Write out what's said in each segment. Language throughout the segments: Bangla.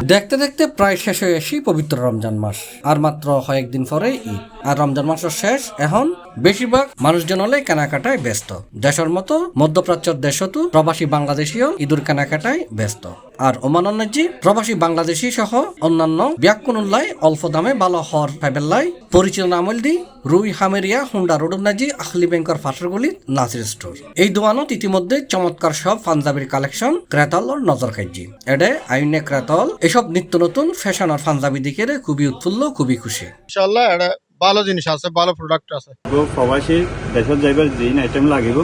দেখতে দেখতে প্রায় শেষ হয়ে আসি পবিত্র রমজান মাস, আর মাত্র কয়েকদিন পরে ঈদ। আর রমজান মাসের শেষ এখন বেশিরভাগ মানুষজন হলে কেনাকাটায় ব্যস্ত। দেশের মতো মধ্যপ্রাচ্যের দেশতো প্রবাসী বাংলাদেশীও ঈদুর কেনাকাটায় ব্যস্ত। আর ওমানজি প্রবাসী বাংলাদেশী সহ অন্যান্য ব্যাকুনুল্লায় অল্প দামে ভালো হর ফাইবেল্লাই পরিচিত নামল দি রুই হামেরিয়া হুন্ডা রোডনাজি আখলি ব্যাংকের ফাঁসরগুলি নাসির স্টোর। এই দোকানত ইতিমধ্যে চমৎকার সব পাঞ্জাবির কালেকশন ক্রেতালর নজর খাইজি। এডে আইনে ক্রেতল এসব নিত্য নতুন ফ্যাশন আর পাঞ্জাবি দিকে খুবই উৎফুল্ল, খুবই খুশি। ইনশাআল্লাহ এটা ভালো জিনিস আছে, ভালো প্রোডাক্ট আছে। প্রবাসী দেশত যাইবার দিন আইটেম লাগিব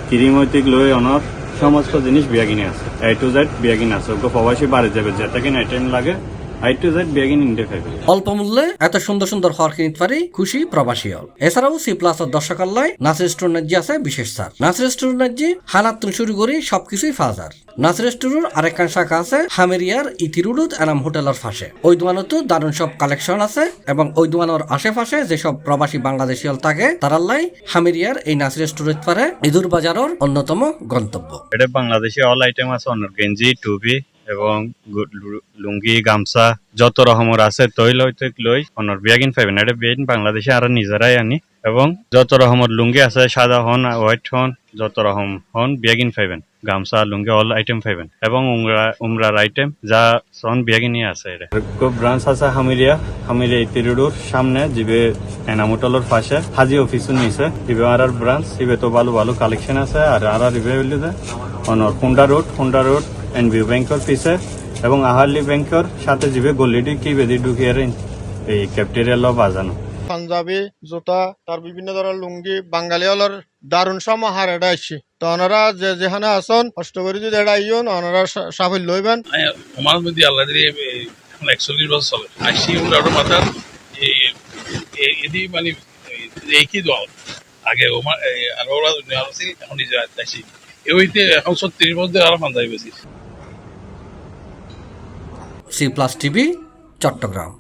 ক্রিম হইতে লই অনর সমস্ত জিনিস বিয়াগিনি আছে, A to Z বিয়াগিনি আছে। প্রবাসী বাড়ি যাবে যেটা কিনা আইটেম লাগে A to Z বিয়াগিনি ইন্ডিয়া খাইবে। অল্প মূল্যে এত সুন্দর সুন্দর হর কিনতে পারি, খুশি প্রবাসী হল। এছাড়াও সি প্লাসের দর্শকাল্লায় নাসির স্টোর নাজি আছে বিশেষ ছাড়। নাসির স্টোর নাজি হানাত শুরু করি সবকিছুই ফাজার। নাসির স্টোরের আরেকখান শাখা আছে হামেরিয়ার ইথিরুডুদ এনাম হোটেলের পাশে। ওই দোকানতো দারুণ সব কালেকশন আছে এবং ওই দোকানের আশেপাশে যেসব প্রবাসী বাংলাদেশী হল থাকে তারাল্লাই হামেরিয়ার এই নাসির স্টোরের পারে ইদুর বাজারের অন্যতম গন্তব্য। এটা বাংলাদেশি অল আইটেম আছে, অনর গেঞ্জি টুপি এবং লুঙ্গি গামছা যত রকমের আছে তৈল হইতে লই অনর বিয়াগিন পাইবেন। এটা বিয়াগিন বাংলাদেশে আর নিজেরাই আনি এবং যত রকমের লুঙ্গি আছে সাদা হন হোয়াইট হন যত রকম হন বিয়াগিন পাইবেন। গামছা লুঙ্গি অল আইটেম পাইবেন এবং উমরার আইটেম যা সন বিয়াগিনি আছে। এটা ব্রাঞ্চ আছে হামিরিয়া ইতিরুডুর সামনে জিবে এনামোটলের পাশে হাজি অফিসের নিচে ইবে আর ব্রাঞ্চ ইবে তো ভালো ভালো কালেকশন আছে। আর ইবে হইলে অনর হুন্ডা রোড এনবিউ ব্যাংকের পিছে এবং আহারলি ব্যাংকের সাথে যাবে গলিডি কি বেদি ঢুকিয়ে এই ক্যাপ্টেরিয়াল বাজানো পাঞ্জাবি জুতা তার বিভিন্ন ধরনের লুঙ্গি বাঙালি হলের দারুণ সমাহার এটা আসছে। তো ওনারা যেখানে আসন কষ্ট করে যদি এটা আইন ওনারা সাফল্য লইবেন। আমার মধ্যে আল্লাহ দিয়ে 41 বছর চলে আসছি ওনার মাথার এদি মানে একই দল আগে আর ওরা এখন নিজে আসছি এতে এখন 36 মধ্যে আরো পাঞ্জাবি বেশি। C plus TV, Chittagong.